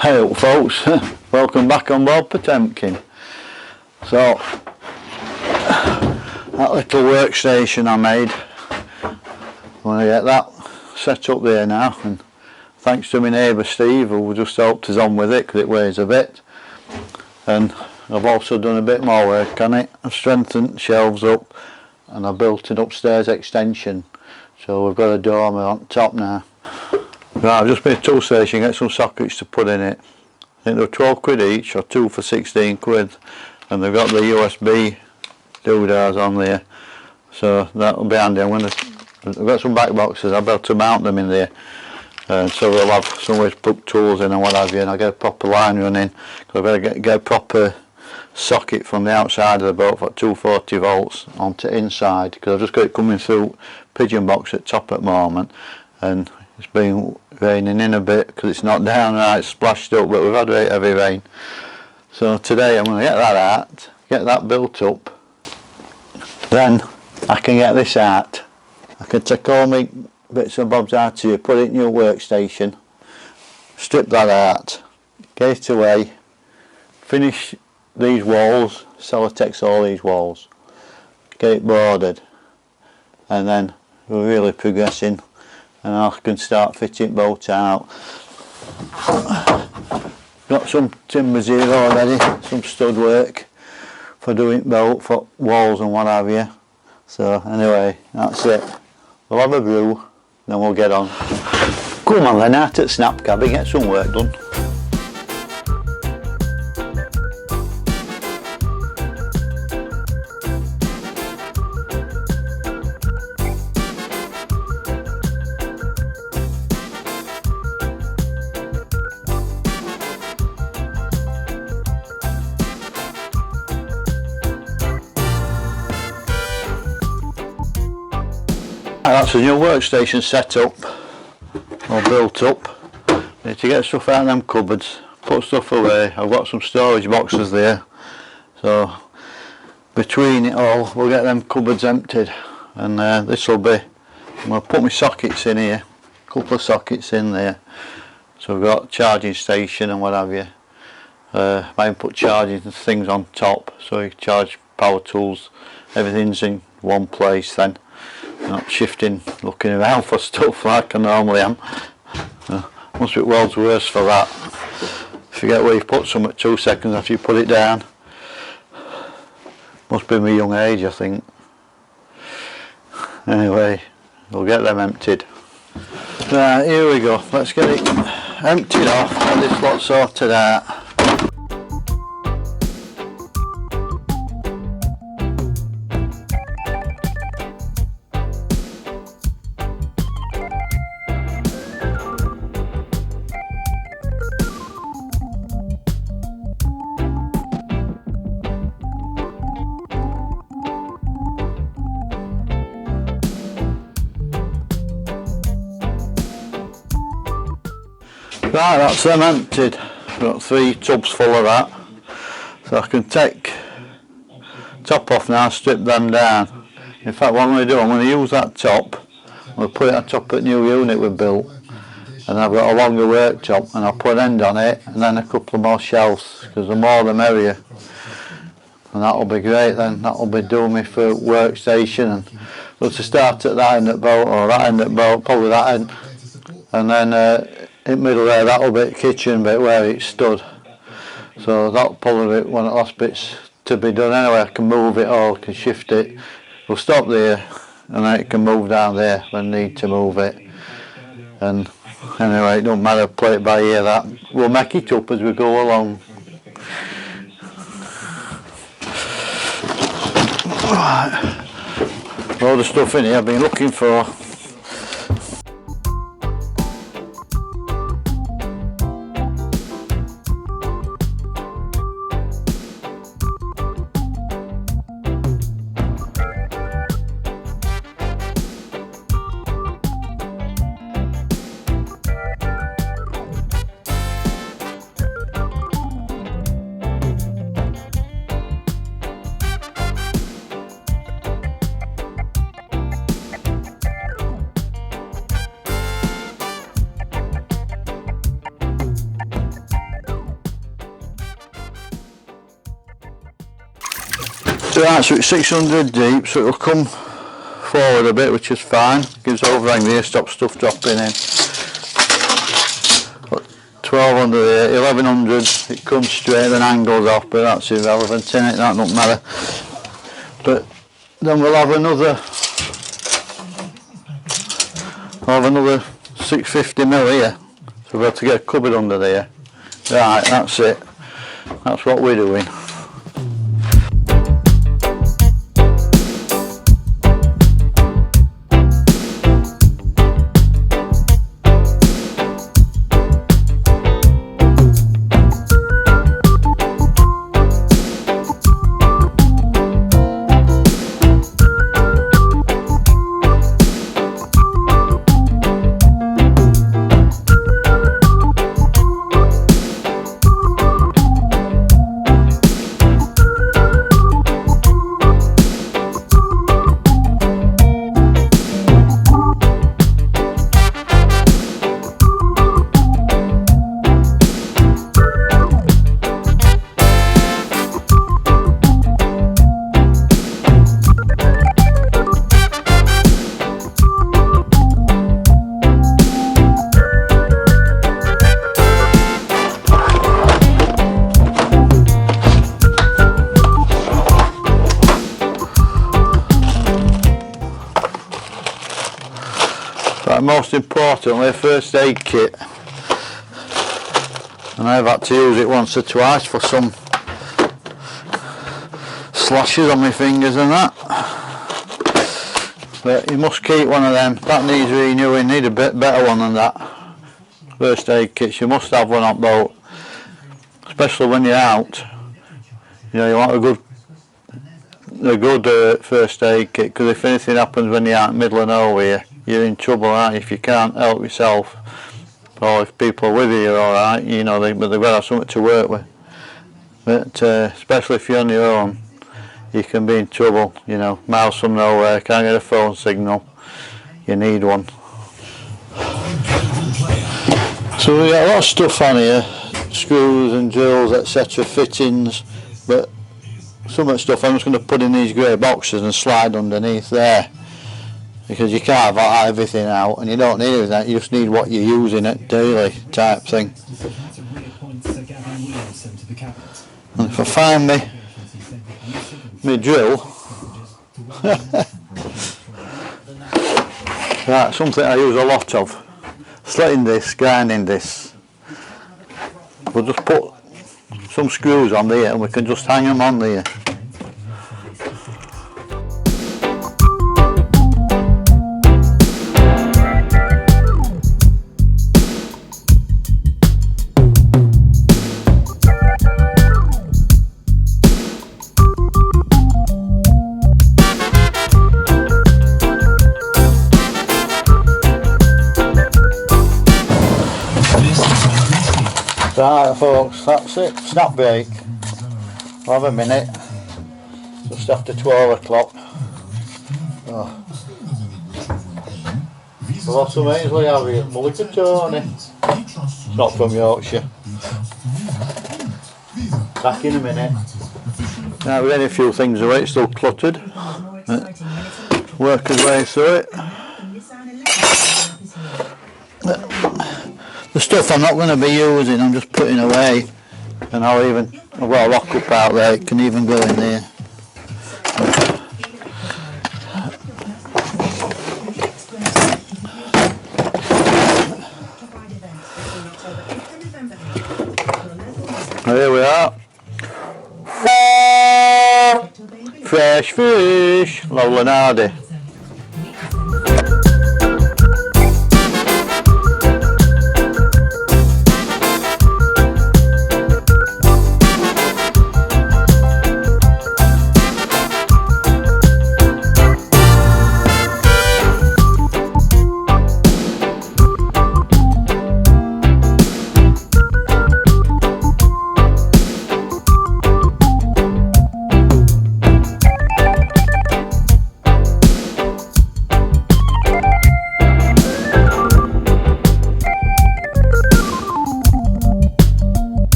Hey up folks, welcome back on board Potemkin. So that little workstation I made, I'm going to get that set up there now, and thanks to my neighbour Steve who just helped us on with it because it weighs a bit. And I've also done a bit more work on it. I've strengthened shelves up and I built an upstairs extension, so we've got a dormer on top now. Right, I've just made a tool station, get some sockets to put in it. I think they're 12 quid each, or 2 for 16 quid, and they've got the USB doodahs on there, so that'll be handy. I've got some back boxes, I'll be able to mount them in there, so we'll have somewhere to put tools in and what have you, and I'll get a proper line running, because I've got to get a proper socket from the outside of the boat for 240 volts onto inside, because I've just got it coming through pigeon box at top at the moment, and it's been raining in a bit because it's not down right, it's splashed up, but we've had heavy rain. So today I'm going to get that out, get that built up, then I can get this out. I can take all my bits and bobs out here, put it in your workstation, strip that out, get it away, finish these walls, sellotex all these walls, get it boarded, and then we're really progressing. And I can start fitting boat out. Got some timbers here already, some stud work for doing boat, for walls and what have you. So anyway, that's it. We'll have a brew, then we'll get on. Come on then, out at Snap Cabin, get some work done. That's a new workstation set up, or built up. Need to get stuff out of them cupboards, put stuff away. I've got some storage boxes there, so between it all we'll get them cupboards emptied, and this will be, I'm going to put my sockets in here, a couple of sockets in there, so we've got charging station and what have you. Might put charging things on top so you can charge power tools, everything's in one place then. Not shifting, looking around for stuff like I normally am. Must be world's worst for that. Forget where you put some at 2 seconds after you put it down. Must be my young age, I think. Anyway, we'll get them emptied. Right, here we go. Let's get it emptied off, get this lot sorted out. Right, that's them emptied. I've got 3 tubs full of that, so I can take top off now, strip them down. In fact, what I'm going to do, I'm going to use that top, I'm going to put it on top of the new unit we built, and I've got a longer worktop, and I'll put an end on it and then a couple of more shelves, because the more the merrier, and that'll be great then. That'll be doing me for workstation, and we'll to start at that end of the boat, or that end of the boat, probably that end, and then in the middle there, that'll be the kitchen bit where it stood. So that'll probably be one of the last bits to be done anyway. I can move it all, can shift it. We'll stop there and then it can move down there when I need to move it. And anyway, it don't matter, play it by ear that. We'll make it up as we go along. Right. Load of stuff in here I've been looking for. Right, so it's 600 deep, so it'll come forward a bit, which is fine. Gives overhang there, stops stuff dropping in. 1200 here, 1100, it comes straight and angles off, but that's irrelevant in it, that don't matter. But then we'll have another 650mm here, so we'll have to get a cupboard under there. Right, that's it. That's what we're doing. Most importantly, a first aid kit, and I've had to use it once or twice for some slashes on my fingers and that, but you must keep one of them. That needs renewing, need a bit better one than that. First aid kits, you must have one on boat, especially when you're out. You know, you want a good first aid kit, because if anything happens when you're out in the middle of nowhere, you're in trouble, aren't you, if you can't help yourself, or if people are with you, you're alright, you know, but they've got to have something to work with. But especially if you're on your own, you can be in trouble, you know, miles from nowhere, can't get a phone signal, you need one. So we got a lot of stuff on here, screws and drills, etc., fittings, but some of the stuff I'm just going to put in these grey boxes and slide underneath there, because you can't have everything out, and you don't need everything, you just need what you're using it daily type thing. And if I find me drill, right, something I use a lot of, slitting disc, grinding disc. We'll just put some screws on there and we can just hang them on there. Right folks, that's it, snap break. I'll have a minute, just after 12 o'clock. Oh. What's the Ainsley have here? Mulligatawny. It's not from Yorkshire. Back in a minute. Right, we're getting a few things away, it's still cluttered. Work his way through it. The stuff I'm not going to be using, I'm just putting away, and I've got a lock up out there, it can even go in there. Here we are. Fresh fish, lovely nardy.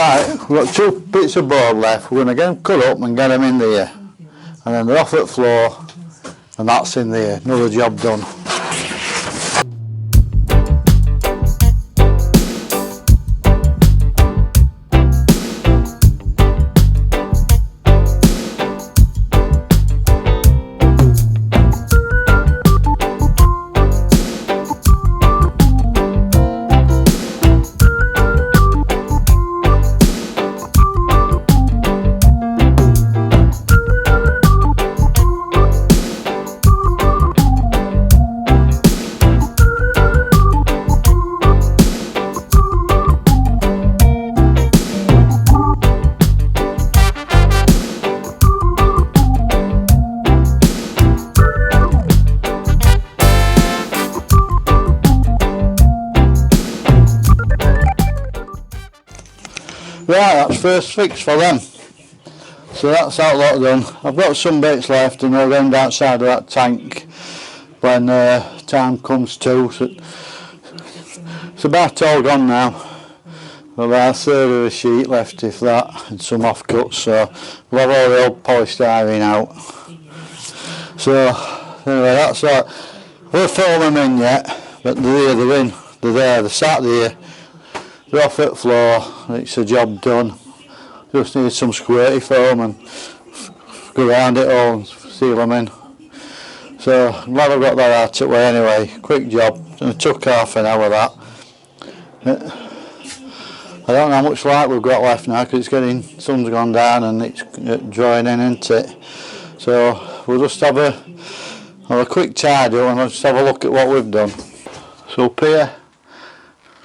Right, we've got 2 bits of board left. We're going to get them cut up and get them in there, and then they're off at the floor, and that's in there. Another job done. Right, that's first fix for them. So that's that lot done. I've got some bits left and they'll end outside of that tank when time comes to. So it's about all gone now. About a third of the sheet left, if that, and some offcuts. So we'll have all the old polystyrene out. So anyway, that's that. We'll fill them in yet, but they're there, they're in, they're there, they're sat there. They're off at the floor, it's a job done. Just need some squirty foam and go around it all and seal them in. So I'm glad I've got that out of the way anyway. Quick job, and it took half an hour that. I don't know how much light we've got left now because it's getting, sun's gone down and it's drying in, isn't it? So we'll just have a quick tidy and let's have a look at what we've done. So up here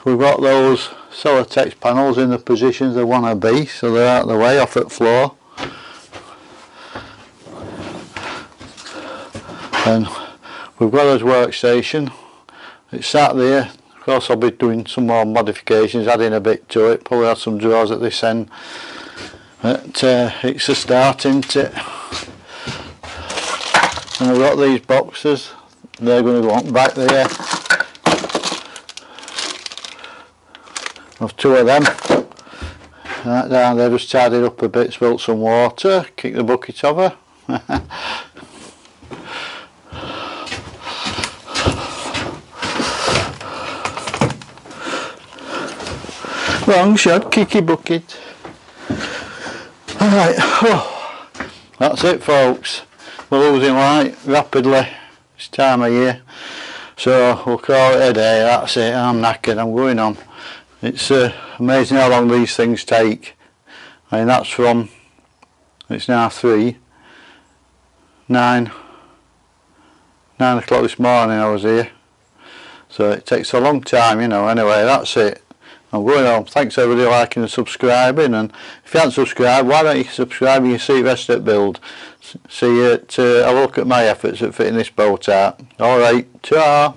we've got those Celotex panels in the positions they want to be, so they're out of the way, off at the floor. And we've got this workstation, it's sat there. Of course I'll be doing some more modifications, adding a bit to it, probably add some drawers at this end. But it's a start, isn't it? And I've got these boxes, they're going to go on back there. I've 2 of them. Right down there, just tidied up a bit, spilt some water, kick the bucket over. Wrong shot, kicky bucket. Alright, oh, that's it folks. We're losing light rapidly this time of year. So we'll call it a day, that's it, I'm knackered, I'm going on. It's amazing how long these things take. I mean that's from, it's now 9 o'clock this morning I was here. So it takes a long time, you know. Anyway, that's it. I'm going home. Thanks everybody for liking and subscribing, and if you haven't subscribed, why don't you subscribe and you see the rest of the build. See it, have a look at my efforts at fitting this boat out. Alright, ta!